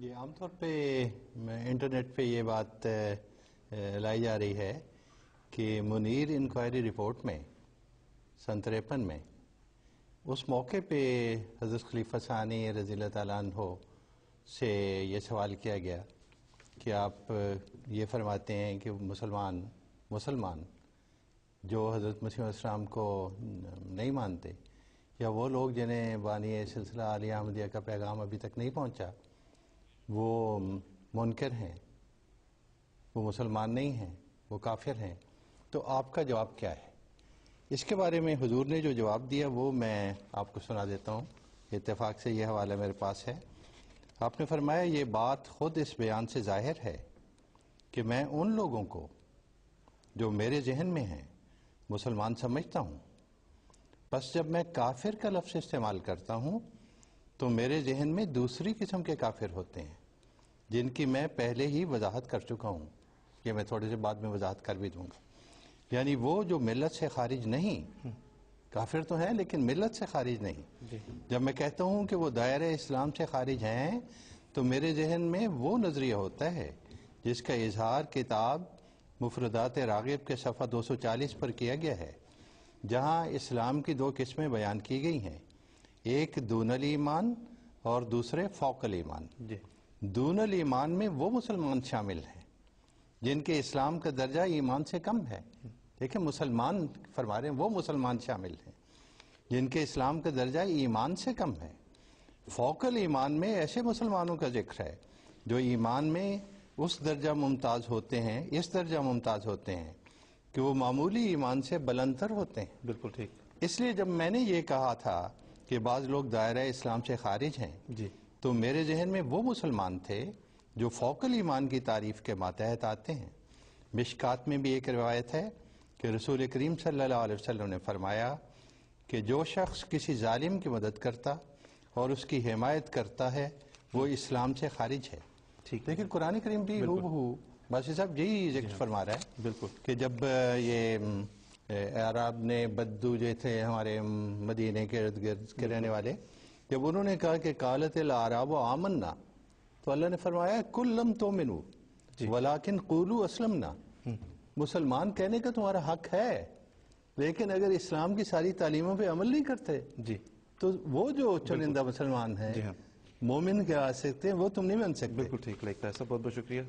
یہ عام طور پہ انٹرنیٹ پہ یہ بات لائی جا رہی ہے کہ منیر انکوائری رپورٹ میں سن 53 میں اس موقع پہ حضرت خلیفہ ثانی رضی اللہ تعالیٰ عنہ سے یہ سوال کیا گیا کہ آپ یہ فرماتے ہیں کہ مسلمان جو حضرت مسیح علیہ السلام کو نہیں مانتے یا وہ لوگ جنہیں بانی سلسلہ عالیہ احمدیہ کا پیغام ابھی تک نہیں پہنچا وہ منکر ہیں، وہ مسلمان نہیں ہیں، وہ کافر ہیں، تو آپ کا جواب کیا ہے؟ اس کے بارے میں حضور نے جو جواب دیا وہ میں آپ کو سنا دیتا ہوں، اتفاق سے یہ حوالہ میرے پاس ہے۔ آپ نے فرمایا یہ بات خود اس بیان سے ظاہر ہے کہ میں ان لوگوں کو جو میرے ذہن میں ہیں مسلمان سمجھتا ہوں، بس جب میں کافر کا لفظ استعمال کرتا ہوں تو میرے ذہن میں دوسری قسم کے کافر ہوتے ہیں جن کی میں پہلے ہی وضاحت کر چکا ہوں، یہ میں تھوڑے سے بعد میں وضاحت کر بھی دوں گا۔ یعنی وہ جو ملت سے خارج نہیں، کافر تو ہیں لیکن ملت سے خارج نہیں۔ جب میں کہتا ہوں کہ وہ دائرہ اسلام سے خارج ہیں تو میرے ذہن میں وہ نظریہ ہوتا ہے جس کا اظہار کتاب مفردات راغب کے صفحہ 240 پر کیا گیا ہے، جہاں اسلام کی دو قسمیں بیان کی گئی ہیں، ایک دون الایمان اور دوسرے فوق الایمان۔ دون الایمان میں وہ مسلمان شامل ہیں جن کے اسلام کا درجہ ایمان سے کم ہے، لیکن مسلمان فرما رہے ہیں وہ مسلمان شامل ہیں جن کے اسلام کا درجہ ایمان سے کم ہے۔ فوق الایمان میں ایسے مسلمانوں کا ذکر ہے جو ایمان میں اس درجہ ممتاز ہوتے ہیں، اس درجہ ممتاز ہوتے ہیں کہ وہ معمولی ایمان سے بلندتر ہوتے ہیں۔ بالکل ٹھیک۔ اس لیے جب میں نے یہ کہا تھا کہ بعض لوگ دائرہ اسلام سے خارج ہیں تو میرے ذہن میں وہ مسلمان تھے جو فوق الایمان کی تعریف کے ماتحت آتے ہیں۔ مشکات میں بھی ایک روایت ہے کہ رسول کریم صلی اللہ علیہ وسلم نے فرمایا کہ جو شخص کسی ظالم کی مدد کرتا اور اس کی حمایت کرتا ہے وہ اسلام سے خارج ہے۔ لیکن قرآن کریم بھی ہو باسی صاحب یہی ذکر فرما رہا ہے بالکل کہ جب یہ عرب نے بدو جو تھے ہمارے مدینے کے ارد گرد کے رہنے والے، جب انہوں نے کہا کہ قالت الاعراب آمنا، تو اللہ نے فرمایا کل لم تؤمنوا ولیکن قولوا اسلمنا، مسلمان کہنے کا تمہارا حق ہے لیکن اگر اسلام کی ساری تعلیموں پہ عمل نہیں کرتے تو وہ جو چنندہ مسلمان ہیں مومن کے آ سکتے ہیں وہ تم نہیں بن سکتے۔ بالکل ٹھیک لگتا ہے، سب بہت بہت شکریہ۔